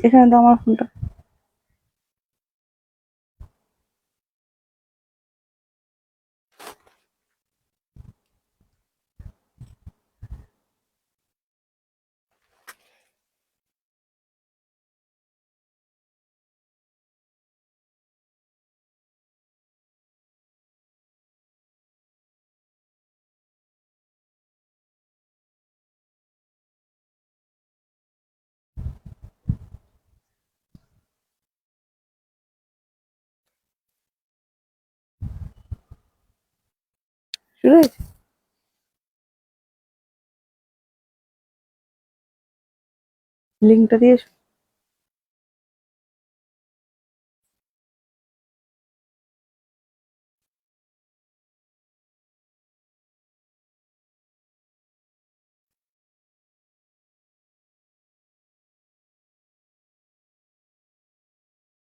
এখানে তো আমার ফোনটা শুরু হয়েছে। লিঙ্কটা দিয়ে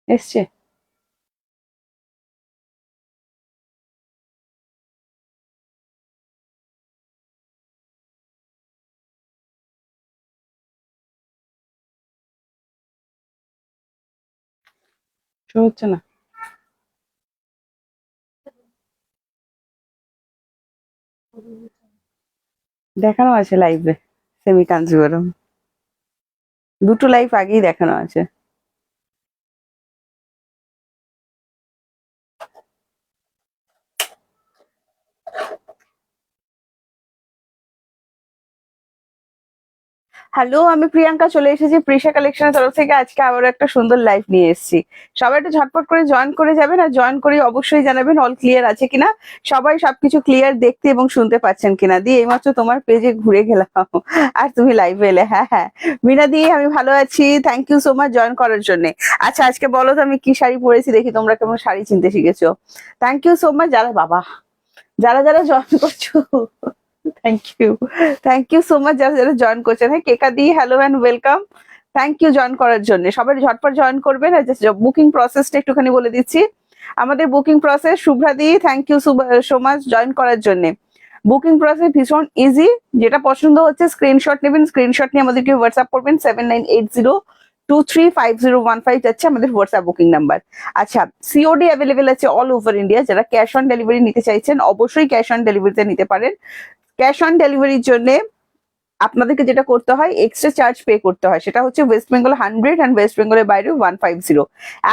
এসছে। শুরু হচ্ছে না, দেখানো আছে লাইভে। সেমি কাঞ্জিবরম দুটো লাইভ আগেই দেখানো আছে। হ্যালো, আমি প্রিয়াঙ্কা চলে এসেছি প্রিশা কালেকশনের তরফ থেকে। আজকে আবার একটা সুন্দর লাইভ নিয়ে এসেছি। সবাই একটু ঝটপট করে জয়েন করে যাবেন, আর জয়েন করে অবশ্যই জানাবেন অল ক্লিয়ার আছে কিনা, সবাই সবকিছু ক্লিয়ার দেখতে এবং শুনতে পাচ্ছেন কিনা। দিয়ে এইমাত্র তোমার পেজে ঘুরে গেলাম আর তুমি লাইভে এলে। হ্যাঁ হ্যাঁ মিনা দি, আমি ভালো আছি, thank you so much join করার জন্য। আচ্ছা আজকে বলো তো আমি কি শাড়ি পরেছি, দেখি তোমরা কেমন শাড়ি চিনতে শিখেছো। থ্যাংক ইউ সো মাচ যারা বাবা যারা যারা জয়েন করছো, thank you, thank you so much যারা যারা জয়েন করছেন। হ্যাঁ কেকা দি, hello and welcome, thank you join করার জন্য। সবাই ঝটপট জয়েন করবেন। আর বুকিং প্রসেসটা একটুখানি বলে দিচ্ছি। আমাদের বুকিং প্রসেস, শুভ্রা দি thank you so much join করার জন্য। বুকিং প্রসেস ভীষণ ইজি, যেটা পছন্দ হচ্ছে স্ক্রিনশট নেবেন, স্ক্রিনশট নিয়ে আমাদেরকে হোয়াটসঅ্যাপ করবেন। 7980235015 যাচ্ছে আমাদের হোয়াটসঅ্যাপ বুকিং নাম্বার। আচ্ছা, সিওডি অ্যাভেলেবেল আছে অল ওভার ইন্ডিয়া। যারা ক্যাশ অন ডেলিভারি নিতে চাইছেন অবশ্যই ক্যাশ অন ডেলিভারিতে নিতে পারেন। ক্যাশ অন ডেলিভারির জন্য আপনাদেরকে যেটা করতে হয়, এক্সট্রা চার্জ পে করতে হয়। সেটা হচ্ছে ওয়েস্ট বেঙ্গল 100 অ্যান্ড ওয়েস্ট বেঙ্গলের বাইরে 150।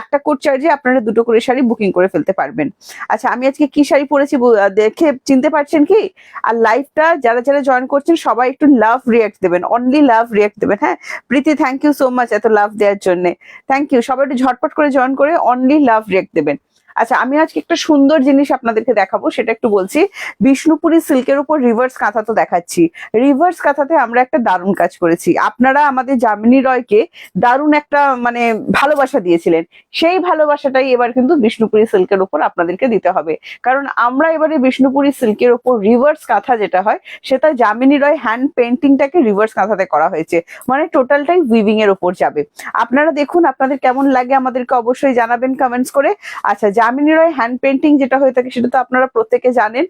একটা কোড চার্জে আপনারা দুটো করে শাড়ি বুকিং করে ফেলতে পারবেন। আচ্ছা, আমি আজকে কি শাড়ি পরেছি দেখে চিনতে পারছেন কি? আর লাইভটা যারা যারা জয়েন করছেন সবাই একটু লাভ রিয়াক্ট দেবেন, অনলি লাভ রিয়াক্ট দেবেন। হ্যাঁ প্রীতি, থ্যাংক ইউ সো মাচ এত লাভ দেওয়ার জন্য, থ্যাংক ইউ। সবাই একটু ঝটপট করে জয়েন করে অনলি লাভ রিয়াক্ট দেবেন। আচ্ছা, আমি আজকে একটা সুন্দর জিনিস আপনাদেরকে দেখাবো, সেটা একটু বলছি। বিষ্ণুপুরি সিল্কের উপর রিভার্স কাঁথা তো দেখাচ্ছি। রিভার্স কাঁথাতে আমরা একটা দারুণ কাজ করেছি। আপনারা আমাদের যামিনী রয়কে দারুণ একটা মানে ভালোবাসা দিয়েছিলেন, সেই ভালোবাসাটাই এবার কিন্তু বিষ্ণুপুরি সিল্কের উপর আপনাদেরকে দিতে হবে। কারণ আমরা এবারে বিষ্ণুপুরি সিল্কের উপর রিভার্স কাঁথা যেটা হয়, সেটা যামিনী রয় হ্যান্ড পেন্টিংটাকে রিভার্স কাঁথাতে করা হয়েছে, মানে টোটালটাই উইভিং এর উপর যাবে। আপনারা দেখুন আপনাদের কেমন লাগে আমাদেরকে অবশ্যই জানাবেন কমেন্টস করে। আচ্ছা, যামিনী রয় হ্যান্ড পেন্টিং যেটা হয়ে থাকে সেটা তো আপনারা প্রত্যেকে জানেন,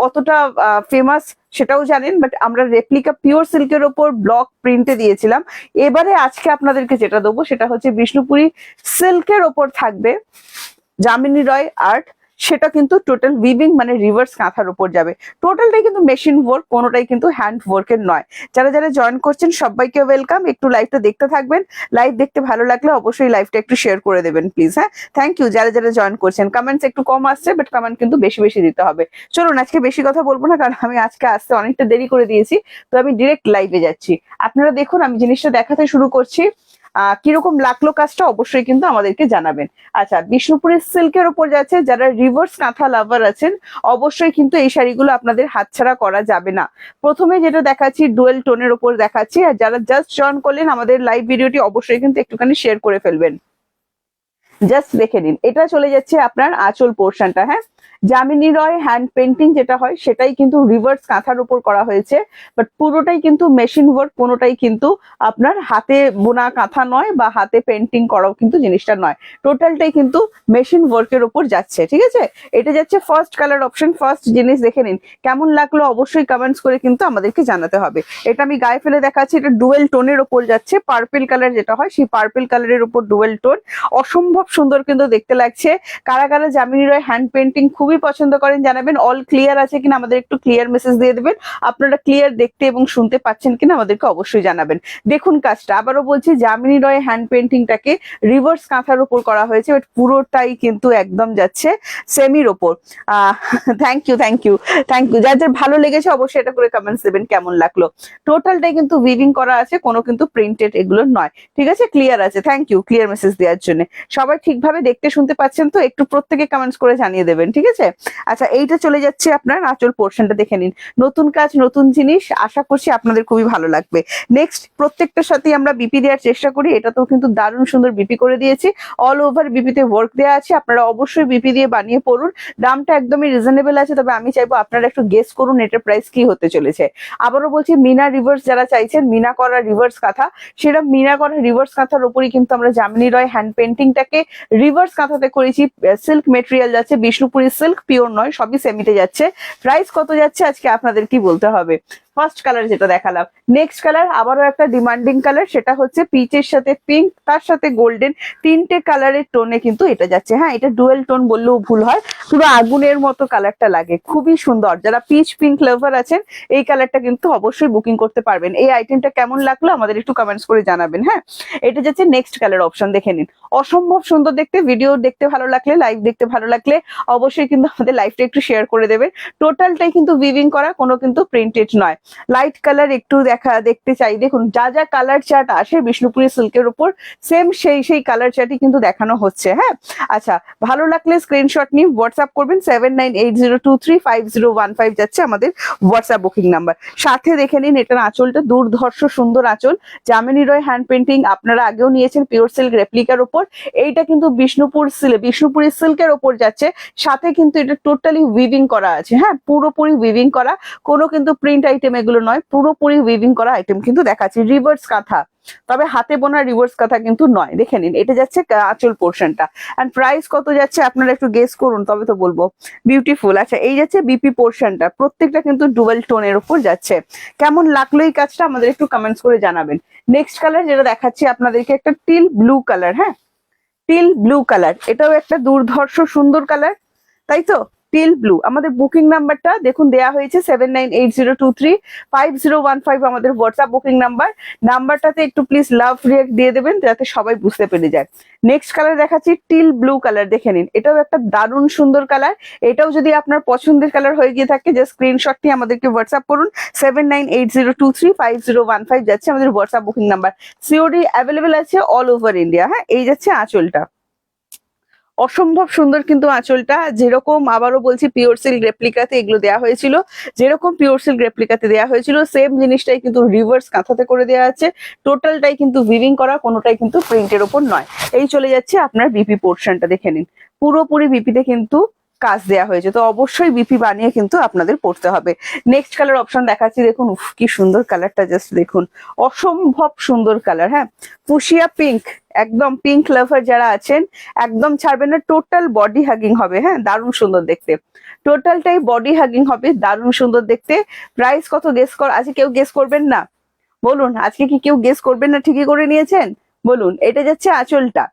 কতটা ফেমাস সেটাও জানেন। বাট আমরা রেপ্লিকা পিওর সিল্কের ওপর ব্লক প্রিন্টে দিয়েছিলাম। এবারে আজকে আপনাদেরকে যেটা দেবো সেটা হচ্ছে বিষ্ণুপুরি সিল্কের ওপর থাকবে যামিনী রয় আর্ট। সেটা কিন্তু টোটাল উইভিং মানে রিভার্স কাঁথার উপর যাবে। টোটালটাই কিন্তু মেশিন ওয়ার্ক, কোনোটাই কিন্তু হ্যান্ড ওয়ার্কের নয়। যারা যারা জয়েন করছেন সবাইকে ওয়েলকাম। একটু লাইভটা দেখতে থাকবেন, লাইভ দেখতে ভালো লাগলে অবশ্যই লাইভটা একটু শেয়ার করে দেবেন প্লিজ। হ্যাঁ থ্যাংক ইউ যারা যারা জয়েন করছেন। কমেন্টস একটু কম আসছে, বাট কমেন্ট কিন্তু বেশি বেশি দিতে হবে। চলুন আজকে বেশি কথা বলবো না, কারণ আমি আজকে আসতে অনেকটা দেরি করে দিয়েছি। তো আমি ডিরেক্ট লাইভে যাচ্ছি। আপনারা দেখুন, আমি জিনিসটা দেখাতে শুরু করছি। কিরকম লাগলো কাজটা অবশ্যই কিন্তু আমাদেরকে জানাবেন। আচ্ছা, বিষ্ণুপুরের সিল্কের উপর যাচ্ছে, যারা রিভার্স কাঁথা লাভার আছেন অবশ্যই কিন্তু এই শাড়িগুলো আপনাদের হাতছাড়া করা যাবে না। প্রথমে যেটা দেখাচ্ছি ডুয়েল টোনের উপর দেখাচ্ছি। আর যারা জাস্ট জয়েন করলেন আমাদের লাইভ ভিডিওটি অবশ্যই কিন্তু একটুখানি শেয়ার করে ফেলবেন। জাস্ট দেখে নিন, এটা চলে যাচ্ছে আপনার আঁচল পোর্শনটা। হ্যাঁ, যামিনী রয় হ্যান্ড পেন্টিং যেটা হয় সেটাই কিন্তু রিভার্স কাঁথার উপর করা হয়েছে, বাট পুরোটাই কিন্তু মেশিন ওয়ার্ক, কোনোটাই কিন্তু আপনার হাতে বোনা কাঁথা নয় বা হাতে পেন্টিং করাও কিন্তু জিনিসটা নয়, টোটালটাই কিন্তু মেশিন ওয়ার্কের উপর যাচ্ছে। ঠিক আছে, এটা যাচ্ছে ফার্স্ট কালার অপশন। ফার্স্ট জিনিস দেখে নিন, কেমন লাগলো অবশ্যই কমেন্টস করে কিন্তু আমাদেরকে জানাতে হবে। এটা আমি গায়ে ফেলে দেখাচ্ছি, এটা ডুয়েল টোনের ওপর যাচ্ছে, পার্পল কালার যেটা হয় সেই পার্পল কালারের উপর ডুয়েল টোন, অসম্ভব সুন্দর কিন্তু দেখতে লাগছে। কারা কারা যামিনী রয় হ্যান্ড পেন্টিং খুবই পছন্দ করেন জানাবেন। অল ক্লিয়ার আছে কিনা আমাদের একটু ক্লিয়ার মেসেজ দিয়ে দেবেন। আপনারা ক্লিয়ার দেখতে এবং শুনতে পাচ্ছেন কিনা আমাদেরকে অবশ্যই জানাবেন। দেখুন কাজটা, আবারও বলছি, যামিনী রয় হ্যান্ড পেন্টিংটাকে রিভার্স কাঁথার উপর করা হয়েছে, বাট পুরোটাই কিন্তু একদম যাচ্ছে সেমির ওপর। Thank you thank you thank you, যার যার ভালো লেগেছে অবশ্যই এটা করে কমেন্টস দেবেন কেমন লাগলো। টোটালটাই কিন্তু উইভিং করা আছে, কোনো কিন্তু প্রিন্টেড এগুলো নয়। ঠিক আছে, ক্লিয়ার আছে, থ্যাংক ইউ ক্লিয়ার মেসেজ দেওয়ার জন্য। সবাই ঠিকভাবে দেখতে শুনতে পাচ্ছেন তো? একটু প্রত্যেকে কমেন্টস করে জানিয়ে দেবেন, ঠিক আছে? আচ্ছা, এইটা চলে যাচ্ছে আপনার আঁচল পোর্শনটা, দেখে নিন। নতুন কাজ নতুন জিনিস, আশা করছি আপনাদের খুবই ভালো লাগবে। নেক্সট, প্রত্যেকটার সাথে আমরা বিপি দেওয়ার চেষ্টা করি, এটা তো কিন্তু দারুণ সুন্দর বিপি করে দিয়েছি। অল ওভার বিপিতে ওয়ার্ক দেওয়া আছে, আপনারা অবশ্যই বিপি দিয়ে বানিয়ে পড়ুন। দামটা একদমই রিজনেবল আছে, তবে আমি চাইবো আপনারা একটু গেস করুন এটার প্রাইস কি হতে চলেছে। আবারও বলছি, মিনা রিভার্স যারা চাইছেন, মিনা করা রিভার্স কাঁথা, সেটা মিনা করা রিভার্স কাঁথার উপরই কিন্তু আমরা যামিনী রয় হ্যান্ড পেন্টিংটাকে রিভার্স কাঁথাতে করেছি। সিল্ক মেটেরিয়াল যাচ্ছে, বিষ্ণুপুরি সিল্ক, পিওর নয়, সবই সেমিতে যাচ্ছে। প্রাইস কত যাচ্ছে আজকে আপনাদের কি বলতে হবে। ফার্স্ট কালার যেটা দেখালাম, নেক্সট কালার আবারও একটা ডিমান্ডিং কালার, সেটা হচ্ছে পিচের সাথে পিঙ্ক, তার সাথে গোল্ডেন, তিনটে কালারের টোনে কিন্তু এটা যাচ্ছে। হ্যাঁ, এটা ডুয়েল টোন বললেও ভুল হয়, পুরো আগুনের মতো কালারটা লাগে, খুবই সুন্দর। যারা পিচ পিঙ্ক লাভার আছেন এই কালারটা কিন্তু অবশ্যই বুকিং করতে পারবেন। এই আইটেমটা কেমন লাগলো আমাদের একটু কমেন্টস করে জানাবেন। হ্যাঁ, এটা যাচ্ছে নেক্সট কালার অপশন, দেখে নিন, অসম্ভব সুন্দর দেখতে। ভিডিও দেখতে ভালো লাগলে, লাইভ দেখতে ভালো লাগলে অবশ্যই কিন্তু আমাদের লাইভটা একটু শেয়ার করে দেবেন। টোটালটাই কিন্তু উইভিং করা, কোনো কিন্তু প্রিন্টেড নয়। লাইট কালার একটু দেখতে চাই, দেখুন যা যা কালার চার্ট আসে বিষ্ণুপুরি সিল্কের উপর, সেম সেই কালার চার্টই কিন্তু দেখানো হচ্ছে। হ্যাঁ, আচ্ছা, ভালো লাগলে স্ক্রিনশট নিয়ে হোয়াটসঅ্যাপ করবেন। 7980235015 যাচ্ছে আমাদের হোয়াটসঅ্যাপ বুকিং নাম্বার। সাথে দেখে নিন এটার আঁচলটা, দুর্ধর্ষ সুন্দর আঁচল, যামিনী রয় হ্যান্ড পেন্টিং, আপনারা আগেও নিয়েছেন পিওর সিল্ক রেপ্লিকার উপর। এইটা কিন্তু বিষ্ণুপুরি সিল্কের ওপর যাচ্ছে, সাথে কিন্তু এটা টোটালি উইভিং করা আছে। হ্যাঁ, পুরোপুরি উইভিং করা, কোনো কিন্তু প্রিন্ট আইটেম এগুলো নয়, পুরোপুরি উইভিং করা আইটেম কিন্তু দেখাচ্ছি। রিভার্স কাঁথা, তবে হাতে বোনা রিভার্স কাঁথা কিন্তু নয়। দেখে নিন, এটা যাচ্ছে আঁচল পোর্শনটা। এন্ড প্রাইস কত যাচ্ছে আপনারা একটু গেস করুন, তবে তো বলবো। বিউটিফুল। আচ্ছা, এই যাচ্ছে বিপি পোর্শনটা, প্রত্যেকটা কিন্তু ডুয়েল টোনের উপর যাচ্ছে। কেমন লাগলো এই কাজটা আমাদের একটু কমেন্টস করে জানাবেন। নেক্সট কালার যেটা দেখাচ্ছি আপনাদেরকে, একটা টিল ব্লু কালার। হ্যাঁ, টিল ব্লু কালার, এটাও একটা দুর্ধর্ষ সুন্দর কালার, তাই তো? Teal blue. আমাদের বুকিং নাম্বারটা দেখুন দেয়া হয়েছে 7980235015 আমাদের হোয়াটসঅ্যাপ বুকিং নাম্বারটাতে একটু প্লিজ লাভ রিয়াক্ট দিয়ে দেবেন যাতে সবাই বুঝতে পেরে যায়। নেক্সট কালার দেখাচ্ছি টিল ব্লু কালার, দেখে নিন, এটাও একটা দারুণ সুন্দর কালার। এটাও যদি আপনার পছন্দের কালার হয়ে গিয়ে থাকে, জাস্ট স্ক্রিনশট নিয়ে আমাদেরকে হোয়াটসঅ্যাপ করুন। 7980235015 যাচ্ছে আমাদের WhatsApp booking number. COD available আছে অল ওভার ইন্ডিয়া। হ্যাঁ, এই যাচ্ছে আঁচলটা, অসম্ভব সুন্দর কিন্তু আঁচলটা। যেরকম আবারও বলছি পিওর সিল্ক রেপ্লিকাতে এগুলো দেওয়া হয়েছিল, যেরকম পিওর সিল্ক রেপ্লিকাতে দেওয়া হয়েছিল সেম জিনিসটাই কিন্তু রিভার্স কাঁথাতে করে দেওয়া আছে। টোটালটাই কিন্তু উইভিং করা, কোনোটাই কিন্তু প্রিন্টের ওপর নয়। এই চলে যাচ্ছে আপনার বিপি পোর্শনটা, দেখে নিন, পুরোপুরি বিপিতে কিন্তু কাজ দেওয়া হয়েছে, তো অবশ্যই বিপি বানিয়ে কিন্তু আপনাদের পড়তে হবে। নেক্সট কালার অপশন দেখাচ্ছি, দেখুন, উফ কি সুন্দর কালারটা, জাস্ট দেখুন, অসম্ভব সুন্দর কালার। হ্যাঁ, ফুশিয়া পিঙ্ক, একদম পিঙ্ক লাভার যারা আছেন একদম ছাড়বেন না, টোটাল বডি হাগিং হবে। হ্যাঁ, দারুণ সুন্দর দেখতে, টোটালটাই বডি হাগিং হবে, দারুণ সুন্দর দেখতে। প্রাইস কত গেস আজকে কেউ গেস করবেন না? বলুন, আজকে কি কেউ গেস করবেন না? ঠিকই করে নিয়েছেন বলুন। এটা যাচ্ছে আঁচলটা,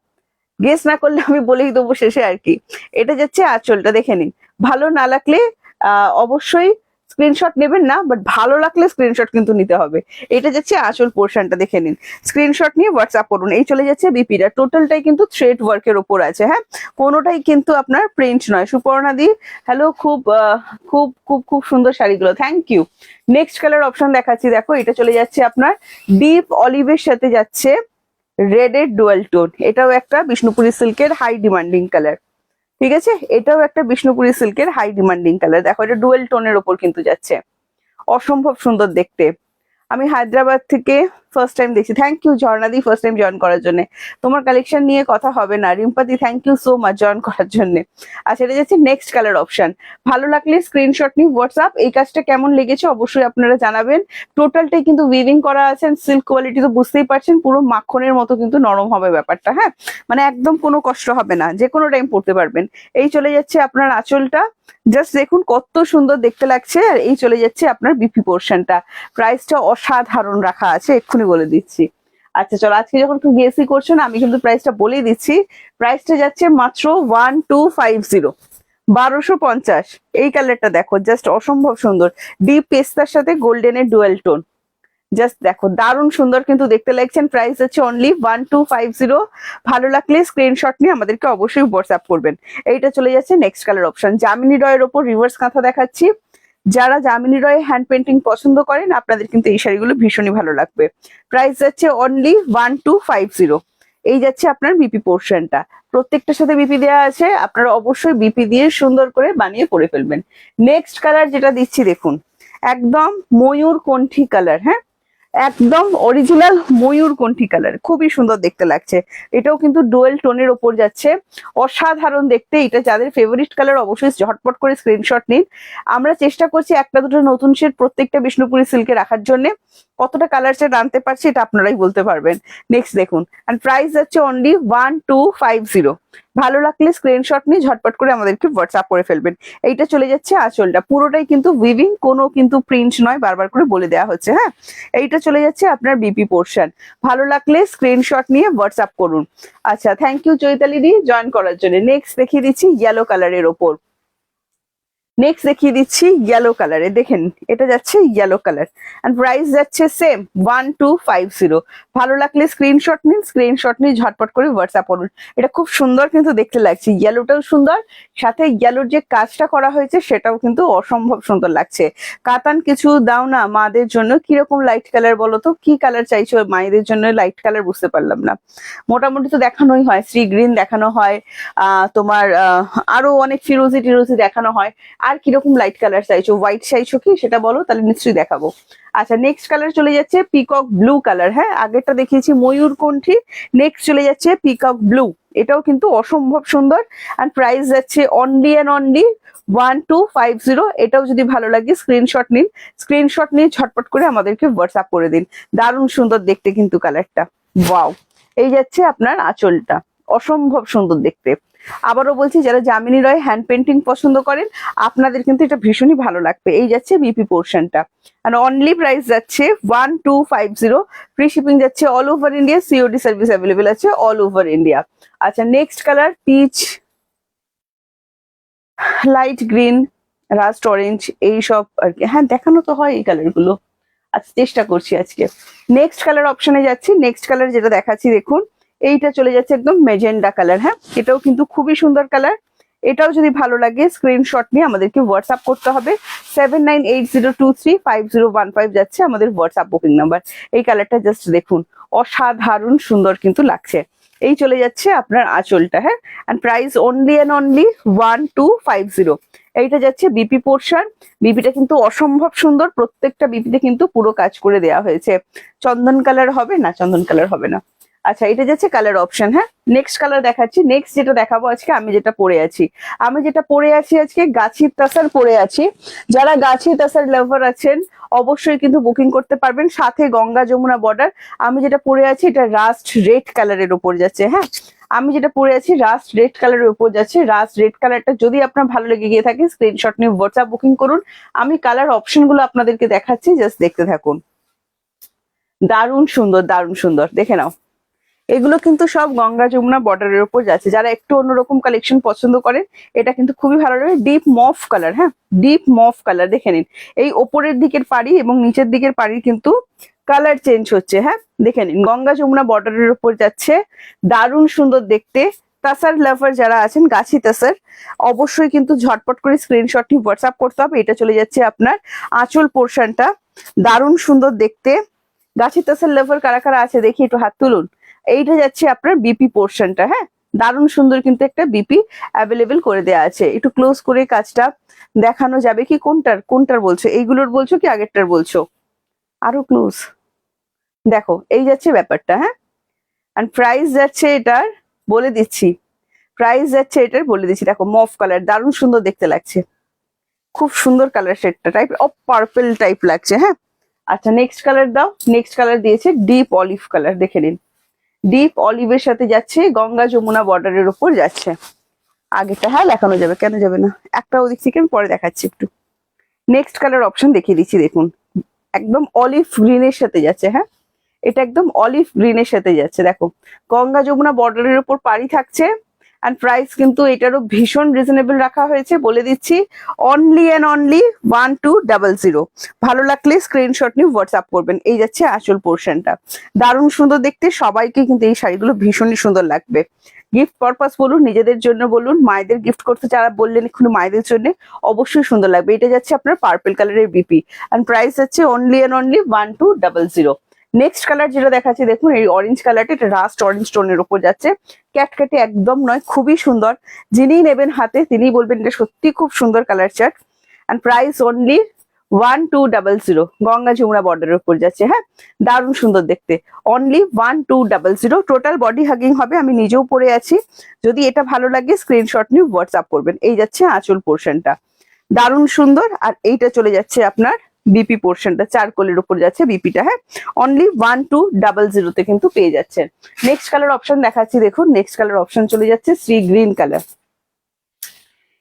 গেস না করলে আমি বলেই দেবো শেষে আর কি। এটা যাচ্ছে আঁচলটা, দেখে নিন। ভালো না লাগলে অবশ্যই স্ক্রিনশট নেবেন না, বাট ভালো লাগলে স্ক্রিনশট কিন্তু নিতে হবে। এটা যাচ্ছে আঁচল পোর্শনটা, দেখে নিন, স্ক্রিনশট নিয়ে হোয়াটসঅ্যাপ করুন। এই চলে যাচ্ছে বিপিটা, টোটালটাই কিন্তু থ্রেড ওয়ার্কের ওপর আছে। হ্যাঁ, কোনোটাই কিন্তু আপনার প্রিন্ট নয়। সুপর্ণা দি, হ্যালো, খুব খুব খুব খুব সুন্দর শাড়িগুলো, thank you. Next colour option দেখাচ্ছি, দেখো, এটা চলে যাচ্ছে আপনার ডিপ অলিভের সাথে যাচ্ছে রেড এর ডুয়াল টোন। এটাও একটা বিষ্ণুপুরি সিল্কের হাই ডিমান্ডিং কালার, ঠিক আছে? এটাও একটা বিষ্ণুপুরি সিল্কের হাই ডিমান্ডিং কালার। দেখো, এটা ডুয়েল টোনের ওপর কিন্তু যাচ্ছে, অসম্ভব সুন্দর দেখতে। আমি হায়দ্রাবাদ থেকে ফার্স্ট টাইম দেখছি, থ্যাংক ইউ ঝর্ণাদি ফার্স্ট টাইম জয়েন করার জন্য। তোমার কালেকশন নিয়ে কথা হবে না, রিম্পাদি thank you so much join করার জন্য। আচ্ছা, এটা যাচ্ছে নেক্সট কালার অপশন। ভালো লাগলে স্ক্রিনশট নিয়ে হোয়াটসঅ্যাপ। এই কাজটা কেমন লেগেছে অবশ্যই আপনারা জানাবেন। টোটালটাই কিন্তু উইভিং করা আছে, সিল্ক কোয়ালিটি তো বুঝতেই পারছেন, পুরো মাখনের মতো কিন্তু নরম হবে ব্যাপারটা, হ্যাঁ মানে একদম কোনো কষ্ট হবে না, যে কোনো টাইম পড়তে পারবেন। এই চলে যাচ্ছে আপনার আঁচলটা, জাস্ট দেখুন কত সুন্দর দেখতে লাগছে। আর এই চলে যাচ্ছে আপনার বিপি পোর্শনটা, প্রাইসটা অসাধারণ রাখা আছে, এক্ষুনি বলে দিচ্ছি। আচ্ছা চলো, আজকে যখন একটু গেসি করছো না, আমি কিন্তু প্রাইসটা বলেই দিচ্ছি। প্রাইসটা যাচ্ছে মাত্র 1250, 1250। এই কালারটা দেখো, জাস্ট অসম্ভব সুন্দর, ডিপ পেস্তার সাথে গোল্ডেনের ডুয়েল টোন। জাস্ট দেখো দারুণ সুন্দর কিন্তু দেখতে লাগছেন। প্রাইস হচ্ছে অনলি 1250। ভালো লাগলে স্ক্রিনশট নিয়ে আমাদেরকে অবশ্যই হোয়াটসঅ্যাপ করবেন। এইটা চলে যাচ্ছে নেক্সট কালার অপশন। জামিনী রয়ের ওপর রিভার্স কাঁথা দেখাচ্ছি। যারা জামিনী রয়ে হ্যান্ড পেন্টিং পছন্দ করেন আপনাদের কিন্তু এই শাড়িগুলো ভীষণই ভালো লাগবে। প্রাইস যাচ্ছে অনলি 1250। এই যাচ্ছে আপনার বিপি পোর্শনটা, প্রত্যেকটার সাথে বিপি দেওয়া আছে, আপনারা অবশ্যই বিপি দিয়ে সুন্দর করে বানিয়ে পরে ফেলবেন। নেক্সট কালার যেটা দিচ্ছি দেখুন, একদম ময়ূর কণ্ঠী কালার, হ্যাঁ একদম অরিজিনাল ময়ূরকণ্ঠী কালার, খুবই সুন্দর দেখতে লাগছে। এটাও কিন্তু ডুয়েল টোনের ওপর যাচ্ছে, অসাধারণ দেখতে। এটা যাদের ফেভারিট কালার অবশ্যই ঝটপট করে স্ক্রিনশট নিন। আমরা চেষ্টা করছি একটা দুটো নতুন শেড প্রত্যেকটা বিষ্ণুপুরি সিল্কে রাখার জন্য। কতটা কালার শেড আনতে পারছি এটা আপনারাই বলতে পারবেন। নেক্সট দেখুন, আর প্রাইস যাচ্ছে অনলি 1250। ভালো লাগলে স্ক্রিনশট নিয়ে ঝটপট করে আমাদেরকে হোয়াটসঅ্যাপ করে ফেলবেন। এইটা চলে যাচ্ছে আঁচলটা, পুরোটাই কিন্তু উইভিং, কোনো কিন্তু প্রিন্ট নয়, বারবার করে বলে দেওয়া হচ্ছে, হ্যাঁ। এইটা চলে যাচ্ছে আপনার বিপি পোর্শন। ভালো লাগলে স্ক্রিনশট নিয়ে হোয়াটসঅ্যাপ করুন। আচ্ছা, থ্যাংক ইউ চৈতালি দি জয়েন করার জন্য। নেক্সট দেখিয়ে দিচ্ছি ইয়েলো কালারের ওপর। নেক্সট দেখিয়ে দিচ্ছি ইয়েলো কালারে, দেখেন এটা যাচ্ছে ইয়েলো কালার, এন্ড প্রাইস যাচ্ছে সেম 1250। ভালো লাগলে স্ক্রিনশট নিন, স্ক্রিনশট নিয়ে ঝটপট করে হোয়াটসঅ্যাপ করুন। এটা খুব সুন্দর কিন্তু দেখতে লাগছে, ইয়েলোটাও সুন্দর, সাথে ইয়েলোর যে কাজটা করা হয়েছে সেটাও কিন্তু অসম্ভব সুন্দর লাগছে। কাতান কিছু দাও না মাদের জন্য, কিরকম লাইট কালার বলো তো, কি কালার চাইছো মায়েদের জন্য? লাইট কালার বুঝতে পারলাম না, মোটামুটি তো দেখানোই হয়, সি গ্রিন দেখানো হয়, তোমার আরো অনেক ফিরোজি টিরোজি দেখানো হয়। আর কিরকম লাইট কালার চাইছো, হোয়াইট চাইছো কি সেটা বলো, তাহলে নিশ্চয়ই দেখাবো। আচ্ছা, নেক্সট কালার চলে যাচ্ছে পিকক ব্লু কালার, হ্যাঁ আগেরটা দেখিয়েছি ময়ূরকণ্ঠী, নেক্সট চলে যাচ্ছে পিকক ব্লু। এটাও কিন্তু অসম্ভব সুন্দর, আর প্রাইস যাচ্ছে অনলি অ্যান্ড অনলি 1250। এটাও যদি ভালো লাগে স্ক্রিনশট নিন, স্ক্রিনশট নিয়ে ঝটপট করে আমাদেরকে হোয়াটসঅ্যাপ করে দিন। দারুণ সুন্দর দেখতে কিন্তু কালারটা, ওয়াও। এই যাচ্ছে আপনার আঁচলটা, অসম্ভব সুন্দর দেখতে। আবারও বলছি, যারা জামিনী রয় হ্যান্ড পেন্টিং পছন্দ করেন আপনাদের কিন্তু এটা ভীষণই ভালো লাগবে। এই যাচ্ছে বিপি পোর্শনটা, আর অনলি প্রাইস যাচ্ছে 1250। ফ্রি শিপিং যাচ্ছে all over India, COD service available আছে অল ওভার ইন্ডিয়া। আচ্ছা, next colour pitch, light green, rushed orange, এইসব আর কি, হ্যাঁ দেখানো তো হয় এই কালার গুলো। আচ্ছা, চেষ্টা করছি আজকে। নেক্সট কালার অপশনে যাচ্ছি। নেক্সট কালার যেটা দেখাচ্ছি দেখুন, এইটা চলে যাচ্ছে একদম মেজেন্ডা কালার, হ্যাঁ এটাও কিন্তু খুবই সুন্দর কালার। এটাও যদি ভালো লাগে স্ক্রিনশট নিয়ে আমাদেরকে হোয়াটসঅ্যাপ করতে হবে। 7980235015 যাচ্ছে আমাদের হোয়াটসঅ্যাপ বুকিং নাম্বার। এই কালারটা জাস্ট দেখুন, অসাধারণ সুন্দর কিন্তু লাগছে। এই চলে যাচ্ছে আপনার আঁচলটা, হ্যাঁ, and price only and only 1250। এইটা যাচ্ছে বিপি পোর্শন। বিপিটা কিন্তু অসম্ভব সুন্দর, প্রত্যেকটা বিপিতে কিন্তু পুরো কাজ করে দেওয়া হয়েছে। চন্দন কালার হবে না, চন্দন কালার হবে না। আচ্ছা, এটা যাচ্ছে কালার অপশন, হ্যাঁ। নেক্সট কালার দেখাচ্ছি। নেক্সট যেটা দেখাবো আজকে, আমি যেটা পরে আছি আজকে গাছির তাসার পরে আছি। যারা গাছি তাসার লাভার আছেন অবশ্যই কিন্তু বুকিং করতে পারবেন, সাথে গঙ্গা যমুনা বর্ডার। আমি যেটা পরে আছি এটা রাস্ট রেড কালারের উপর যাচ্ছে, হ্যাঁ আমি যেটা পরে আছি রাস্ট রেড কালারের উপর যাচ্ছে। রাস্ট রেড কালারটা যদি আপনার ভালো লেগে গিয়ে থাকে স্ক্রিনশট নিয়ে হোয়াটসঅ্যাপ বুকিং করুন। আমি কালার অপশন গুলো আপনাদেরকে দেখাচ্ছি, জাস্ট দেখতে থাকুন। দারুণ সুন্দর, দারুণ সুন্দর, দেখে নাও। এগুলো কিন্তু সব গঙ্গা যমুনা বর্ডারের উপর যাচ্ছে। যারা একটু অন্যরকম কালেকশন পছন্দ করেন এটা কিন্তু খুবই ভালো লাগে। ডিপ মফ কালার, হ্যাঁ ডিপ মফ কালার, দেখে নিন। এই ওপরের দিকের পাড়ি এবং নিচের দিকের পাড়ির কিন্তু কালার চেঞ্জ হচ্ছে, হ্যাঁ দেখে নিন। গঙ্গা যমুনা বর্ডারের উপর যাচ্ছে, দারুণ সুন্দর দেখতে। তাসার লাভার যারা আছেন, গাছি তাসার, অবশ্যই কিন্তু ঝটপট করে স্ক্রিনশট নিয়ে হোয়াটসঅ্যাপ করতে হবে। এটা চলে যাচ্ছে আপনার আঁচল পোর্শনটা, দারুণ সুন্দর দেখতে। গাছি তাসার লাভার কারা কারা আছে দেখি, একটু হাত তুলুন। এইটা যাচ্ছে আপনার বিপি পোর্শনটা, হ্যাঁ দারুণ সুন্দর কিন্তু একটা বিপি অ্যাভেলেবেল করে দেওয়া আছে। একটু ক্লোজ করে কাজটা দেখানো যাবে কি? কোনটার বলছো? এইগুলোর বলছো কি আগেরটার বলছো? আরো ক্লোজ, দেখো এই যাচ্ছে ব্যাপারটা, হ্যাঁ। এন্ড প্রাইস যাচ্ছে এটার, বলে দিচ্ছি প্রাইস যাচ্ছে এটার, বলে দিচ্ছি। দেখো মফ কালার, দারুণ সুন্দর দেখতে লাগছে, খুব সুন্দর কালার শেডটা, টাইপ অফ পার্পল টাইপ লাগছে, হ্যাঁ। আচ্ছা নেক্সট কালার দাও। নেক্সট কালার দিয়েছে ডিপ অলিভ কালার, দেখে নিন। ডিপ অলিভের সাথে যাচ্ছে, গঙ্গা যমুনা বর্ডারের উপর যাচ্ছে। আগেটা হ্যাঁ দেখানো যাবে, কেন যাবে না, একটা ওদিক থেকে আমি পরে দেখাচ্ছি একটু। নেক্সট কালার অপশন দেখিয়ে দিচ্ছি, দেখুন একদম অলিভ গ্রিনের সাথে যাচ্ছে, হ্যাঁ। এটা একদম অলিভ গ্রিনের সাথে যাচ্ছে, দেখো গঙ্গা যমুনা বর্ডারের উপর পাড়ি থাকছে। এন্ড প্রাইস কিন্তু এটারও ভীষণ রিজনেবল রাখা হয়েছে, বলে দিচ্ছি অনলি অ্যান্ড অনলি 1200। ভালো লাগলে স্ক্রিনশট নিয়ে হোয়াটসঅ্যাপ করবেন। এই যাচ্ছে আঁচল পোর্শনটা, দারুণ সুন্দর দেখতে, সবাইকে কিন্তু এই শাড়িগুলো ভীষণই সুন্দর লাগবে। গিফট পারপাস বলুন, নিজেদের জন্য বলুন, মায়েদের গিফট করতে যারা বললেন এক্ষুনি মায়েদের জন্য, অবশ্যই সুন্দর লাগবে। এটা যাচ্ছে আপনার পার্পল কালারের বিপি, এন্ড প্রাইস যাচ্ছে only and only 1200। Next colour যেটা দেখাচ্ছি দেখুন, এই অরেঞ্জ কালারটা, এটা রাস্ট অরেঞ্জ টোনের উপর যাচ্ছে, ক্যাটকাটি একদম নয়, খুবই সুন্দর। যিনি নেবেন হাতে তিনি বলবেন এটা সত্যি খুব সুন্দর colour chart. And price only 1200, Ganga Yamuna বর্ডারের উপর যাচ্ছে, হ্যাঁ। দারুণ সুন্দর দেখতে, অনলি 1200। টোটাল বডি হাগিং হবে, আমি নিজেও পরে আছি। যদি এটা ভালো লাগে স্ক্রিনশট নিয়ে হোয়াটসঅ্যাপ করবেন। এই যাচ্ছে আঁচল পোর্শনটা, দারুণ সুন্দর। আর এইটা চলে যাচ্ছে আপনার বিপি পোর্শনটা, চারকোলের উপর যাচ্ছে বিপিটা, হ্যাঁ। অনলি 1200 কিন্তু পেয়ে যাচ্ছেন। নেক্সট কালার অপশন দেখাচ্ছি, দেখুন নেক্সট কালার অপশন চলে যাচ্ছে সি গ্রিন কালার।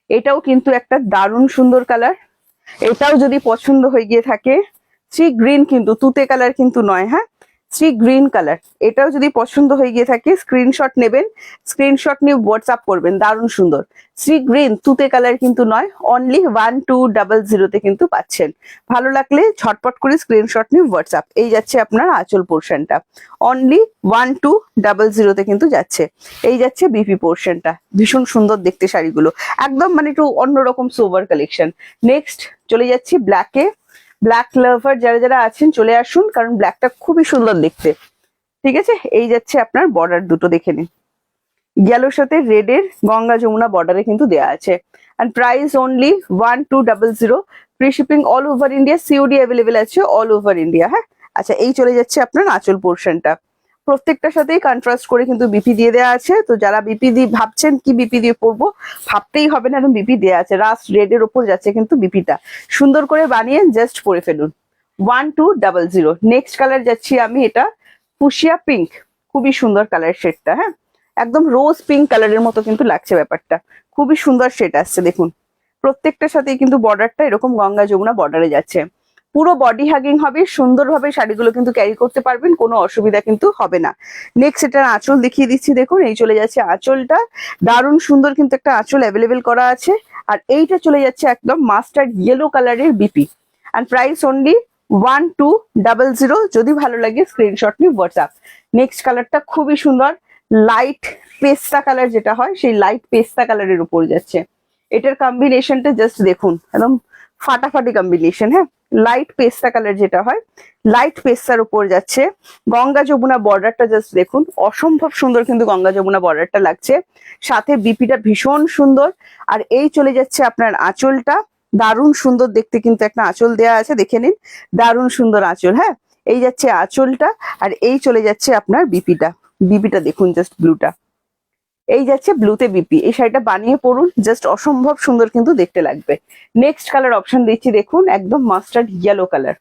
এটাও কিন্তু একটা দারুণ সুন্দর কালার, এটাও যদি পছন্দ হয়ে গিয়ে থাকে, সি গ্রিন কিন্তু তুতে কালার কিন্তু নয়, হ্যাঁ, সি গ্রিন কালার। এটাও যদি পছন্দ হয়ে গিয়ে থাকে স্ক্রিনশট নেবেন, স্ক্রিনশট নিয়ে হোয়াটসঅ্যাপ করবেন, দারুণ সুন্দর। সি গ্রিন তুতে কালার কিন্তু নয়, অনলি 1200 কিন্তু পাচ্ছেন। ভালো লাগলে ঝটপট করে স্ক্রিনশট নিয়ে হোয়াটসঅ্যাপ। এই যাচ্ছে আপনার আঁচল পোর্শনটা, অনলি 1200 কিন্তু যাচ্ছে। এই যাচ্ছে বিপি পোর্শনটা, ভীষণ সুন্দর দেখতে শাড়িগুলো, একদম মানে একটু অন্যরকম সোবার কালেকশন। নেক্সট চলে যাচ্ছি ব্ল্যাকে। ব্ল্যাক লাভার যারা যারা আছেন চলে আসুন, কারণ ব্ল্যাকটা খুবই সুন্দর দেখতে, ঠিক আছে। এই যাচ্ছে আপনার বর্ডার দুটো, দেখে নিন, ইয়েলোর সাথে রেড এর গঙ্গা যমুনা বর্ডারে কিন্তু দেওয়া আছে। And price only 1200, free shipping all over India, COD available আছে অল ওভার ইন্ডিয়া, হ্যাঁ। আচ্ছা এই চলে যাচ্ছে আপনার আঁচল পোর্শনটা, প্রত্যেকটার সাথেই কন্ট্রাস্ট করে কিন্তু বিপি দিয়ে দেওয়া আছে। তো যারা বিপি দিয়ে ভাবছেন কি বিপি দিয়ে পরবো, ভাবতেই হবে না, এরকম বিপি দেওয়া আছে, রাস্ট রেড এর উপর যাচ্ছে কিন্তু বিপিটা, সুন্দর করে বানিয়ে জাস্ট পরে ফেলুন। 1200। নেক্সট কালার যাচ্ছি আমি, এটা ফুশিয়া পিঙ্ক, খুবই সুন্দর কালার শেডটা, হ্যাঁ, একদম রোজ পিঙ্ক কালারের মতো কিন্তু লাগছে ব্যাপারটা, খুবই সুন্দর শেড আসছে দেখুন। প্রত্যেকটার সাথেই কিন্তু বর্ডারটা এরকম গঙ্গা যমুনা বর্ডারে যাচ্ছে, পুরো বডি হাগিং হবে, সুন্দরভাবে শাড়িগুলো কিন্তু ক্যারি করতে পারবেন, কোনো অসুবিধা কিন্তু হবে না। নেক্সট এটার আঁচল দেখিয়ে দিচ্ছি, দেখুন এই চলে যাচ্ছে আঁচলটা, দারুণ সুন্দর কিন্তু একটা আঁচল অ্যাভেলেবেল করা আছে। আর এইটা চলে যাচ্ছে একদম মাস্টার্ড ইয়েলো কালারের বিপি, এন্ড প্রাইস অনলি 1200। যদি ভালো লাগে স্ক্রিনশট নিয়ে হোয়াটসঅ্যাপ। নেক্সট কালারটা খুবই সুন্দর, লাইট পেস্তা কালার যেটা হয়, সেই লাইট পেস্তা কালারের উপর যাচ্ছে। এটার কম্বিনেশনটা জাস্ট দেখুন, একদম ফাটাফাটি কম্বিনেশন, হ্যাঁ। লাইট পেস্তা কালার যেটা হয়, লাইট পেস্তার উপর যাচ্ছে, গঙ্গা যমুনা বর্ডারটা জাস্ট দেখুন, অসম্ভব সুন্দর কিন্তু গঙ্গা যমুনা বর্ডারটা লাগছে, সাথে বিপিটা ভীষণ সুন্দর। আর এই চলে যাচ্ছে আপনার আঁচলটা, দারুণ সুন্দর দেখতে কিন্তু একটা আঁচল দেয়া আছে, দেখে নিন, দারুণ সুন্দর আঁচল, হ্যাঁ। এই যাচ্ছে আঁচলটা, আর এই চলে যাচ্ছে আপনার বিপিটা, বিপিটা দেখুন জাস্ট ব্লুটা, এই যাচ্ছে ব্লুতে বিপি। এই শাড়িটা বানিয়ে পরুন, জাস্ট অসম্ভব সুন্দর কিন্তু দেখতে লাগবে। নেক্সট কালার অপশন দিচ্ছি, দেখুন একদম মাস্টার্ড ইয়েলো কালার,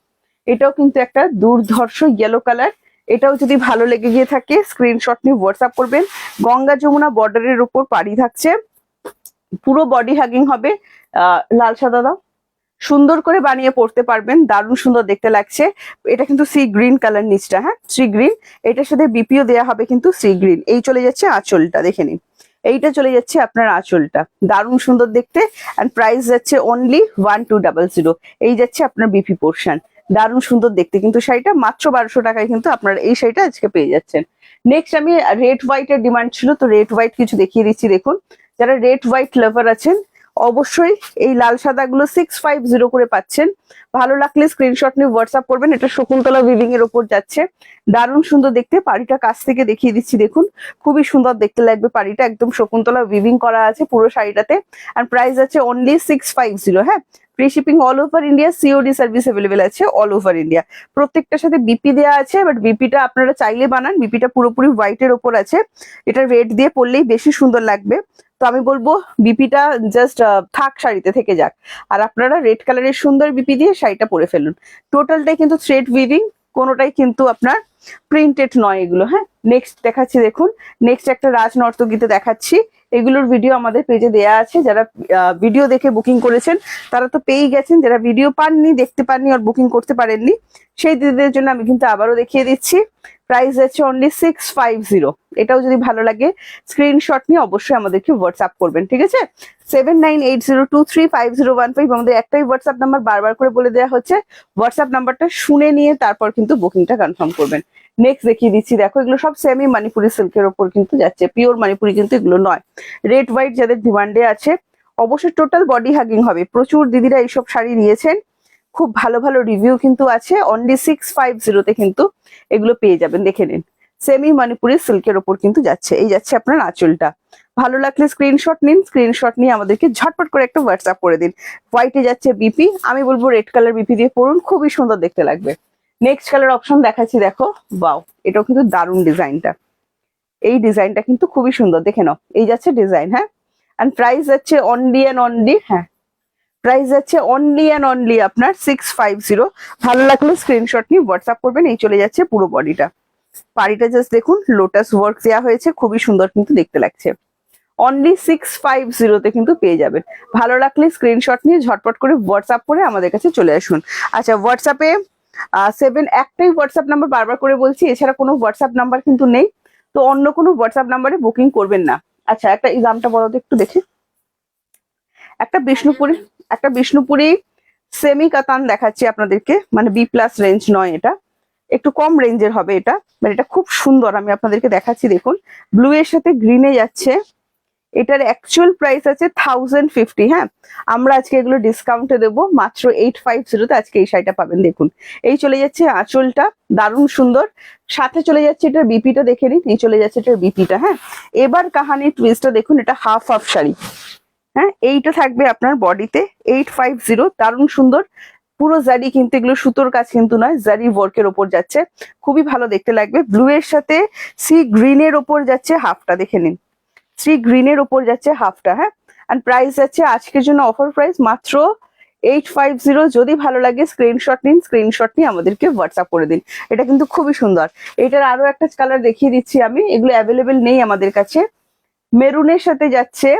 এটাও কিন্তু একটা দুর্ধর্ষ ইয়েলো কালার। এটাও যদি ভালো লেগে গিয়ে থাকে স্ক্রিনশট নিয়ে হোয়াটসঅ্যাপ করবেন। গঙ্গা যমুনা বর্ডারের উপর পাড়ি থাকছে, পুরো বডি হাগিং হবে। লাল সাদা দাও, সুন্দর করে বানিয়ে পড়তে পারবেন, দারুণ সুন্দর দেখতে লাগছে। এটা কিন্তু সি গ্রিন কালার নিচটা, হ্যাঁ সি গ্রিন, এটার সাথে বিপিও দেয়া হবে কিন্তু সি গ্রিন। এই চলে যাচ্ছে আঁচলটা, দেখে নিন, এইটা চলে যাচ্ছে আপনার আঁচলটা, দারুণ সুন্দর দেখতে। এন্ড প্রাইস যাচ্ছে অনলি 1200। এই যাচ্ছে আপনার বিপি পোর্শন, দারুণ সুন্দর দেখতে কিন্তু শাড়িটা, মাত্র 1200 টাকায় কিন্তু আপনারা এই শাড়িটা আজকে পেয়ে যাচ্ছেন। নেক্সট আমি রেড হোয়াইট এর ডিমান্ড ছিল, তো রেড হোয়াইট কিছু দেখিয়ে দিচ্ছি, দেখুন যারা রেড হোয়াইট লাভার আছেন অবশ্যই এই লাল সাদা গুলো 650 করে পাচ্ছেন। ভালো লাগলে স্ক্রিনশট নিয়ে হোয়াটসঅ্যাপ করবেন। এটা শকুন্তলা উইভিং এর উপর যাচ্ছে, দারুণ সুন্দর দেখতে। পাড়িটা কাছ থেকে দেখিয়ে দিচ্ছি, দেখুন খুবই সুন্দর দেখতে লাগবে পাড়িটা, একদম শকুন্তলা উইভিং করা আছে পুরো শাড়িটাতে। আর প্রাইস আছে অনলি 650, হ্যাঁ free shipping all over India, COD service available আছে অল ওভার ইন্ডিয়া। প্রত্যেকটার সাথে বিপি দেওয়া আছে, বাট বিপিটা আপনারা চাইলে বানান, বিপিটা পুরোপুরি হোয়াইটের ওপর আছে, এটা রেড দিয়ে পরলেই বেশি সুন্দর লাগবে। তো আমি বলবো বিপিটা জাস্ট থাক, শাড়িতে থেকে যাক, আর আপনারা রেড কালারের সুন্দর বিপি দিয়ে শাড়িটা পরে ফেলুন। টোটালটাই কিন্তু থ্রেড উইভিং, কোনোটাই কিন্তু আপনার প্রিন্টেড নয় এগুলো। হ্যাঁ, নেক্সট দেখাচ্ছি দেখুন, নেক্সট একটা রাজ নর্তকীতে দেখাচ্ছি। এগুলোর ভিডিও আমাদের পেজে দেয়া আছে, যারা ভিডিও দেখে বুকিং করেছেন তারা তো পেয়েই গেছেন, যারা ভিডিও পাননি, দেখতে পাননি আর বুকিং করতে পারেননি, সেই দিদিদের জন্য আমি কিন্তু আবারও দেখিয়ে দিচ্ছি। প্রাইস আছে অনলি 650। এটাও যদি ভালো লাগে স্ক্রিনশট নিয়ে অবশ্যই আমাদেরকে হোয়াটসঅ্যাপ করবেন, ঠিক আছে? 7980235015 আমাদের একটাই হোয়াটসঅ্যাপ নাম্বার, বারবার করে বলে দেওয়া হচ্ছে, হোয়াটসঅ্যাপ নাম্বারটা শুনে নিয়ে তারপর কিন্তু বুকিংটা কনফার্ম করবেন। নেক্সট দেখিয়ে দিচ্ছি, দেখো এগুলো সব সেমি মানিপুরি সিল্কের ওপর কিন্তু যাচ্ছে, পিওর মানিপুরি কিন্তু এগুলো নয়। রেড হোয়াইট যাদের ডিমান্ডে আছে, অবশ্যই টোটাল বডি হাগিং হবে। প্রচুর দিদিরা এইসব শাড়ি নিয়েছেন, খুব ভালো ভালো রিভিউ কিন্তু আছে। অনলি 650-তে কিন্তু এগুলো পেয়ে যাবেন, দেখে নিন। সেমি মণিপুরি সিল্কের ওপর কিন্তু যাচ্ছে, এই যাচ্ছে আপনার আঁচলটা। ভালো লাগলে স্ক্রিনশট নিন, স্ক্রিনশট নিয়ে আমাদেরকে ঝটপট করে একটা হোয়াটসঅ্যাপ করে দিন। হোয়াইটে যাচ্ছে বিপি, আমি বলবো রেড কালার বিপি দিয়ে পরুন, খুবই সুন্দর দেখতে লাগবে। নেক্সট কালার অপশন দেখাচ্ছি, দেখো ওয়াও, এটাও কিন্তু দারুণ ডিজাইনটা। এই ডিজাইনটা কিন্তু খুবই সুন্দর, দেখে নাও, এই যাচ্ছে ডিজাইন। হ্যাঁ, এন্ড প্রাইস যাচ্ছে অনলি অ্যান্ড অনলি, হ্যাঁ প্রাইস যাচ্ছে অনলি অ্যান্ড অনলি আপনার 650। ভালো লাগলে স্ক্রিনশট নিয়ে হোয়াটসঅ্যাপ করবেন। এই চলে যাচ্ছে পুরো বডিটা, পাড়িটা জাস্ট দেখুন, লোটাস ওয়ার্ক দেওয়া হয়েছে, খুবই সুন্দর কিন্তু দেখতে লাগছে। অনলি 650-তে কিন্তু পেয়ে যাবেন। ভালো লাগলে স্ক্রিনশট নিয়ে ঝটপট করে হোয়াটসঅ্যাপ করে আমাদের কাছে চলে আসুন। আচ্ছা, হোয়াটসঅ্যাপে একটাই হোয়াটসঅ্যাপ নাম্বার, বারবার করে বলছি, এছাড়া কোনো হোয়াটসঅ্যাপ নাম্বার কিন্তু নেই, তো অন্য কোনো হোয়াটসঅ্যাপ নাম্বারে বুকিং করবেন না। আচ্ছা, একটা এই দামটা বলো তো একটু দেখি। একটা বিষ্ণুপুরি সেমি কাতান দেখাচ্ছি আপনাদেরকে, মানে বি প্লাস রেঞ্জ নয়, এটা একটু কম রেঞ্জের হবে এটা, মানে এটা খুব সুন্দর, আমি আপনাদেরকে দেখাচ্ছি দেখুন। ব্লু এর সাথে গ্রিনে যাচ্ছে, এটার অ্যাকচুয়াল প্রাইস আছে 1050। হ্যাঁ, আমরা আজকে এগুলো ডিসকাউন্টে দেবো মাত্র 850-তে আজকে এই শাড়িটা পাবেন। দেখুন, এই চলে যাচ্ছে আঁচলটা, দারুণ সুন্দর, সাথে চলে যাচ্ছে এটার বিপিটা, দেখে নিন, এই চলে যাচ্ছে এটার বিপিটা। হ্যাঁ, এবার কাহানির টুইস্টটা দেখুন, এটা হাফ হাফ শাড়ি। হ্যাঁ, এইটা থাকবে আপনার বডিতে 850, দারুণ সুন্দর। পুরো জারি কিন্তু, এগুলো সুতোর কাজ কিন্তু নয়, জারি ওয়ার্কের ওপর যাচ্ছে, খুবই ভালো দেখতে লাগবে। ব্লু এর সাথে সি গ্রিনের ওপর যাচ্ছে হাফটা, দেখে নিন, সি গ্রিনের ওপর যাচ্ছে হাফটা। হ্যাঁ, এন্ড প্রাইস যাচ্ছে আজকের জন্য অফার প্রাইস মাত্র 850। যদি ভালো লাগে স্ক্রিনশট নিন, স্ক্রিনশট নিয়ে আমাদেরকে হোয়াটসঅ্যাপ করে দিন। এটা কিন্তু খুবই সুন্দর। এটার আরো একটা কালার দেখিয়ে দিচ্ছি আমি, এগুলো অ্যাভেলেবেল নেই আমাদের কাছে। মেরুনের সাথে যাচ্ছে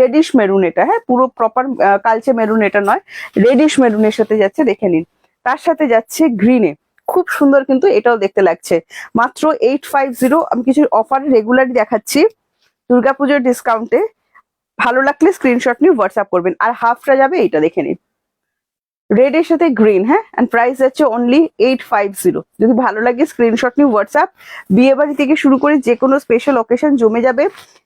রেডিশ মেরুন, এটা হ্যাঁ পুরো প্রপার কালচে মেরুন এটা নয়, রেডিশ মেরুনের সাথে যাচ্ছে, দেখে নিন। তার সাথে যাচ্ছে গ্রিনে, খুব সুন্দর কিন্তু এটাও দেখতে লাগছে। মাত্র 850। আমি কিছু অফার রেগুলারই দেখাচ্ছি দুর্গাপুজোর ডিসকাউন্টে, ভালো লাগলে স্ক্রিনশট নিয়ে হোয়াটসঅ্যাপ করবেন। আর হাফটা যাবে এইটা, দেখে নিন, রেড এর সাথে গ্রিন। হ্যাঁ, এন্ড প্রাইস যাচ্ছে অনলি 850। যদি ভালো লাগে স্ক্রিনশট নিয়ে হোয়াটসঅ্যাপ। বিয়ে বাড়ি থেকে শুরু করে যে কোনো স্পেশাল অকেশন জমে যাবে,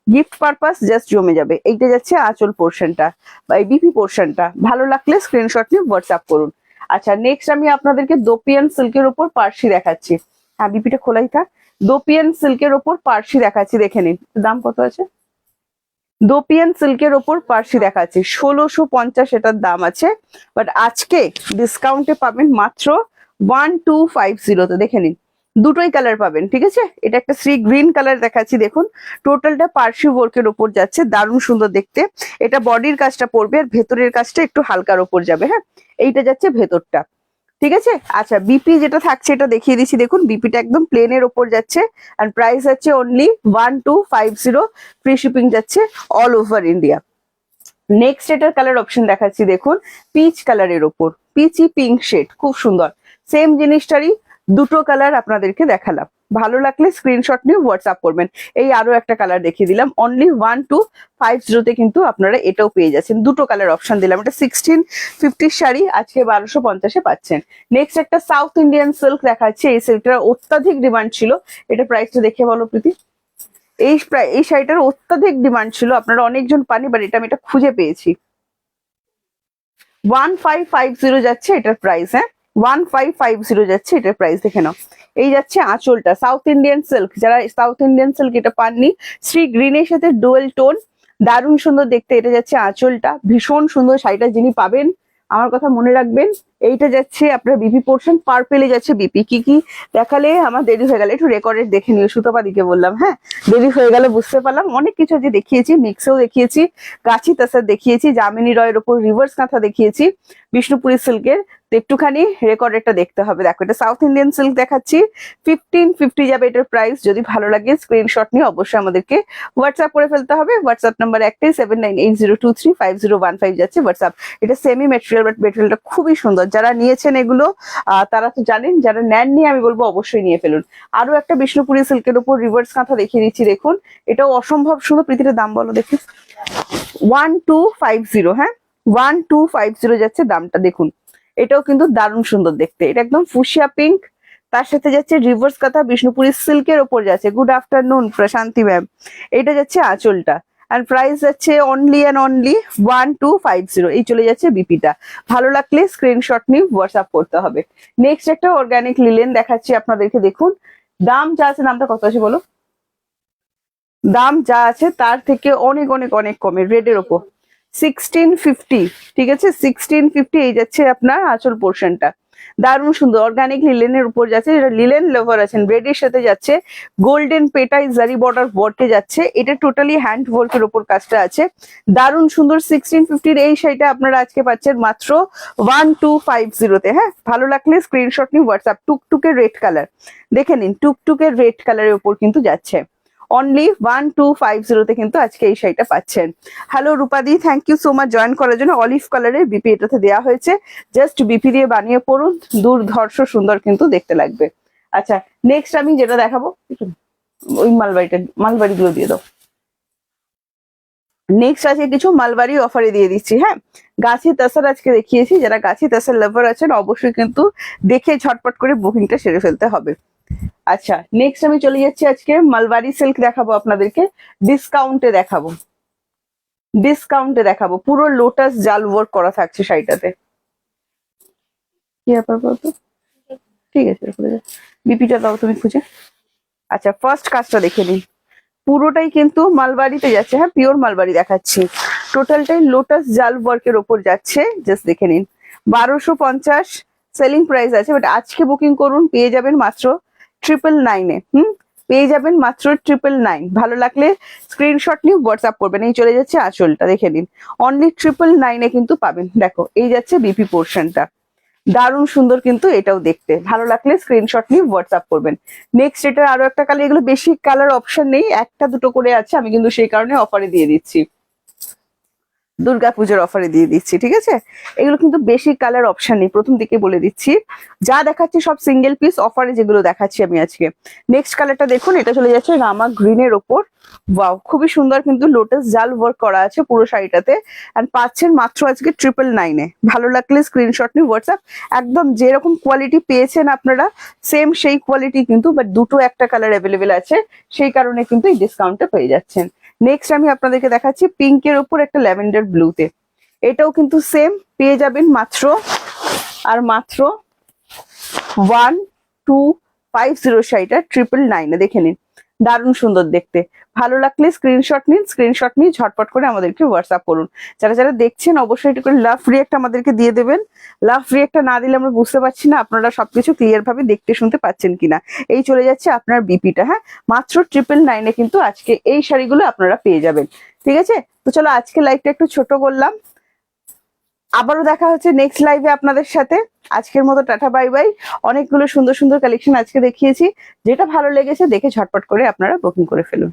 গিফট পারপাস জাস্ট জমে যাবে। এইটা যাচ্ছে আঁচল পোর্শনটা বা এই বিপি পোর্শনটা, ভালো লাগলে স্ক্রিনশট নিয়ে হোয়াটসঅ্যাপ করুন। আচ্ছা, নেক্সট আমি আপনাদেরকে দোপিয়ান সিল্কের উপর পার্সি দেখাচ্ছি। হ্যাঁ, বিপিটা খোলাই থাক। দোপিয়ান সিল্কের ওপর পার্সি দেখাচ্ছি, দেখে নিন, দাম কত আছে। দোপিয়ান সিল্কের ওপর পার্সি দেখাচ্ছি 1650 এটার দাম আছে, বাট আজকে ডিসকাউন্টে পাবেন মাত্র 1250-তে, দেখে নিন। দুটোই কালার পাবেন, ঠিক আছে? এটা একটা সি গ্রিন কালার দেখাচ্ছি, দেখুন টোটালটা পার্সি ওয়ার্কের ওপর যাচ্ছে, দারুণ সুন্দর দেখতে। এটা বডির কাজটা পড়বে আর ভেতরের কাজটা একটু হালকার ওপর যাবে। হ্যাঁ, এইটা যাচ্ছে ভেতরটা, ঠিক আছে? আচ্ছা, বিপি যেটা থাকছে এটা দেখিয়ে দিচ্ছি, দেখুন বিপিটা একদম প্লেনের ওপর যাচ্ছে, আর প্রাইস আছে অনলি 1250। ফ্রি শিপিং যাচ্ছে অল ওভার ইন্ডিয়া। নেক্সট এটার কালার অপশন দেখাচ্ছি, দেখুন পিচ কালারের ওপর, পিচি পিঙ্ক শেড, খুব সুন্দর। সেম জিনিসটারই দুটো কালার আপনাদেরকে দেখালাম, ভালো লাগলে স্ক্রিনশট নিয়ে হোয়াটসঅ্যাপ করবেন। এই আরো একটা কালার দেখিয়ে দিলাম, অনলি 1250-তে কিন্তু আপনারা এটাও পেয়ে যাচ্ছেন। দুটো কালার অপশন দিলাম, এটা 1650 শাড়ি, আজকে 1250-এ পাচ্ছেন। নেক্সট একটা সাউথ ইন্ডিয়ান সিল্ক দেখাচ্ছে, এই সিল্কটার অত্যাধিক ডিমান্ড ছিল। এটা প্রাইসটা দেখে বলো প্রীতি। এই শাড়িটার অত্যাধিক ডিমান্ড ছিল, আপনারা অনেকজন পানি, বাট এটা আমি এটা খুঁজে পেয়েছি। 1550 যাচ্ছে এটার প্রাইস। হ্যাঁ, 1550 যাচ্ছে এটার প্রাইস, দেখে নাও। এই যাচ্ছে আঁচলটা, সাউথ ইন্ডিয়ান সিল্ক, যারা সাউথ ইন্ডিয়ান সিল্ক এটা পাননি, শ্রী গ্রিনের সাথে ডুয়েল টোন, দারুণ সুন্দর দেখতে। এটা যাচ্ছে আঁচলটা, ভীষণ সুন্দর শাড়িটা যিনি পাবেন আমার কথা মনে রাখবেন, এইটা যাচ্ছে আপনার বিপি পোর্শন, পার্পেলে যাচ্ছে বিপি। কি কি দেখালে আমার দেরি হয়ে গেল, একটু রেকর্ডেড দেখে নিও, সুতপাদিকে বললাম। হ্যাঁ, দেরি হয়ে গেল বুঝতে পারলাম। অনেক কিছু যে দেখিয়েছি, মিক্সেও দেখিয়েছি, গাছি তাসার দেখিয়েছি, যামিনী রয়ের ওপর রিভার্স কাঁথা দেখিয়েছি, বিষ্ণুপুরি সিল্কের। তো একটুখানি রেকর্ডেডটা দেখতে হবে। দেখো, এটা সাউথ ইন্ডিয়ান সিল্ক দেখাচ্ছি, 1550 যাবে এটার প্রাইস। যদি ভালো লাগে স্ক্রিনশট নিয়ে অবশ্যই আমাদেরকে হোয়াটসঅ্যাপ করে ফেলতে হবে। হোয়াটসঅ্যাপ নাম্বার একটাই, 7980235015 যাচ্ছে হোয়াটসঅ্যাপ। এটা সেমি মেটেরিয়াল, বাট মেটেরিয়ালটা খুবই সুন্দর। যারা নিয়েছেন এগুলো তারা তো জানেন, যারা নেননি আমি বলবো অবশ্যই নিয়ে ফেলুন। আরো একটা বিষ্ণুপুরি সিল্কের উপর রিভার্স কাঁথা দেখিয়ে দিচ্ছি, দেখুন এটাও অসম্ভব সুন্দর। প্রীতির দাম বলো দেখি। 1250, হ্যাঁ 1250 যাচ্ছে দামটা। দেখুন এটাও কিন্তু দারুণ সুন্দর দেখতে, এটা একদম ফুশিয়া পিঙ্ক, তার সাথে যাচ্ছে রিভার্স কাঁথা বিষ্ণুপুরি সিল্কের ওপর যাচ্ছে। গুড আফটারনুন প্রশান্তি ম্যাম। এটা যাচ্ছে আঁচলটা, এন্ড প্রাইস যাচ্ছে অনলি অ্যান্ড অনলি 1250। এই চলে যাচ্ছে বিপিটা। ভালো লাগলে স্ক্রিনশট নিয়ে হোয়াটসঅ্যাপ করতে হবে। নেক্সট একটা অর্গানিক লিলেন দেখাচ্ছি আপনাদেরকে, দেখুন দাম যা আছে, দামটা কত আছে বলো? দাম যা আছে তার থেকে অনেক অনেক অনেক কমে, রেডের ওপর 1650। ঠিক আছে, 1650 এই যাচ্ছে আপনার আঁচল পোর্শনটা। দারুণ সুন্দর অর্গানিক লিলেনের উপর যাচ্ছে, যেটা লিলেন লাভার আছেন রেডের সাথে যাচ্ছে গোল্ডেন পেটাই জারি বর্ডার ওয়ার্কে যাচ্ছে। এটা টোটালি হ্যান্ড ওয়ার্কের উপর কাজটা আছে, দারুণ সুন্দর। 1650 এই শাড়িটা আপনারা আজকে পাচ্ছেন মাত্র 1250-তে। হ্যাঁ, ভালো লাগলে স্ক্রিনশট নিয়ে হোয়াটসঅ্যাপ। টুকটুকের রেড কালার দেখে নিন, টুকটুকের রেড কালারের উপর কিন্তু যাচ্ছে অনলি 1250-তে কিন্তু আজকে এই শাড়িটা পাচ্ছেন। হ্যালো রূপাদি, thank you so much join করার জন্য। অলিভ কালারের বিপি এটাতে দেওয়া হয়েছে, জাস্ট বিপি দিয়ে বানিয়ে পড়ুন, দুর্ধর্ষ সুন্দর কিন্তু দেখতে লাগবে। আচ্ছা, নেক্সট আমি যেটা দেখাবো, ওই মালবাড়ি গুলো দিয়ে দাও। নেক্সট আছে কিছু মালবাড়ি অফারে দিয়ে দিচ্ছি। হ্যাঁ, গাছি তাসার আজকে দেখিয়েছি, যারা গাছি তাসার লাভার আছেন অবশ্যই কিন্তু দেখে ঝটপট করে বুকিংটা সেরে ফেলতে হবে। আচ্ছা, নেক্সট আমি চলে যাচ্ছি, আজকে মালবাড়ি সিল্ক দেখাবো আপনাদেরকে, ডিসকাউন্টে দেখাবো। পুরো লোটাস জাল ওয়ার্ক করা থাকছে শাড়িটাতে। কি ব্যাপার বলতো? ঠিক আছে, বিপিটা দাও তুমি খুঁজে। আচ্ছা, ফার্স্ট কাজটা দেখে নিন, পুরোটাই কিন্তু মালবাড়িতে যাচ্ছে। হ্যাঁ, পিওর মালবাড়ি দেখাচ্ছি, টোটালটাই লোটাস জাল ওয়ার্কের ওপর যাচ্ছে। জাস্ট দেখে নিন, 1250 সেলিং প্রাইস আছে, বাট আজকে বুকিং করুন, পেয়ে যাবেন মাত্র 999-এ। পেয়ে যাবেন মাত্র 999। ভালো লাগলে স্ক্রিনশট নিয়ে হোয়াটসঅ্যাপ করবেন। এই চলে যাচ্ছে আঁচলটা, দেখে নিন অনলি 999-এ কিন্তু পাবেন। দেখো এই যাচ্ছে বিপি পোর্শনটা, দারুণ সুন্দর কিন্তু এটাও দেখতে। ভালো লাগলে স্ক্রিনশট নিয়ে হোয়াটসঅ্যাপ করবেন। নেক্সট এটা আরো একটা কালার, এগুলো বেশি কালার অপশন নেই, একটা দুটো করে আছে, আমি কিন্তু সেই কারণে অফারে দিয়ে দিচ্ছি, দুর্গাপুজোর অফারে দিয়ে দিচ্ছি। ঠিক আছে, এগুলো কিন্তু বেশি কালার অপশন নেই, প্রথম দিকে বলে দিচ্ছি। যা দেখাচ্ছি সব সিঙ্গেল পিস অফারে, যেগুলো দেখাচ্ছি আমি আজকে। নেক্সট কালারটা দেখুন, এটা চলে যাচ্ছে রামা গ্রিনের ওপর। ওয়াও, খুবই সুন্দর কিন্তু লোটাস জাল ওয়ার্ক করা আছে পুরো শাড়িটাতে, আর পাচ্ছেন মাত্র আজকে 999-এ। ভালো লাগলে স্ক্রিনশট নিয়ে হোয়াটসঅ্যাপ। একদম যেরকম কোয়ালিটি পেয়েছেন আপনারা সেম সেই কোয়ালিটি কিন্তু, বাট দুটো একটা কালার অ্যাভেলেবেল আছে, সেই কারণে কিন্তু এই ডিসকাউন্টটা পেয়ে যাচ্ছেন। নেক্সট আমি আপনাদেরকে দেখাচ্ছি পিঙ্কের উপর একটা ল্যাভেন্ডার ব্লুতে, এটাও কিন্তু সেম পেয়ে যাবেন মাত্র আর মাত্র 1250 শাড়িটা 999-এ। দেখে নিন, দারুণ সুন্দর দেখতে। ভালো লাগলে স্ক্রিনশট নিন, স্ক্রিনশট নিয়ে ঝটপট করে আমাদেরকে হোয়াটসঅ্যাপ করুন। যারা যারা দেখছেন অবশ্যই একটু করে লাভ রিঅ্যাক্ট আমাদেরকে দিয়ে দেবেন। লাভ রিঅ্যাক্টটা না দিলে আমরা বুঝতে পারছি না আপনারা সবকিছু ক্লিয়ার ভাবে দেখতে শুনতে পাচ্ছেন কিনা। এই চলে যাচ্ছে আপনার বিপিটা। হ্যাঁ, মাত্র 999-এ কিন্তু আজকে এই শাড়িগুলো আপনারা পেয়ে যাবেন। ঠিক আছে, তো চলো আজকে লাইভটা একটু ছোট করলাম, আবারও দেখা হচ্ছে নেক্সট লাইভে আপনাদের সাথে। আজকের মতো টাটা বাই বাই। অনেকগুলো সুন্দর সুন্দর কালেকশন আজকে দেখিয়েছি, যেটা ভালো লেগেছে দেখে ঝটপট করে আপনারা বুকিং করে ফেলুন।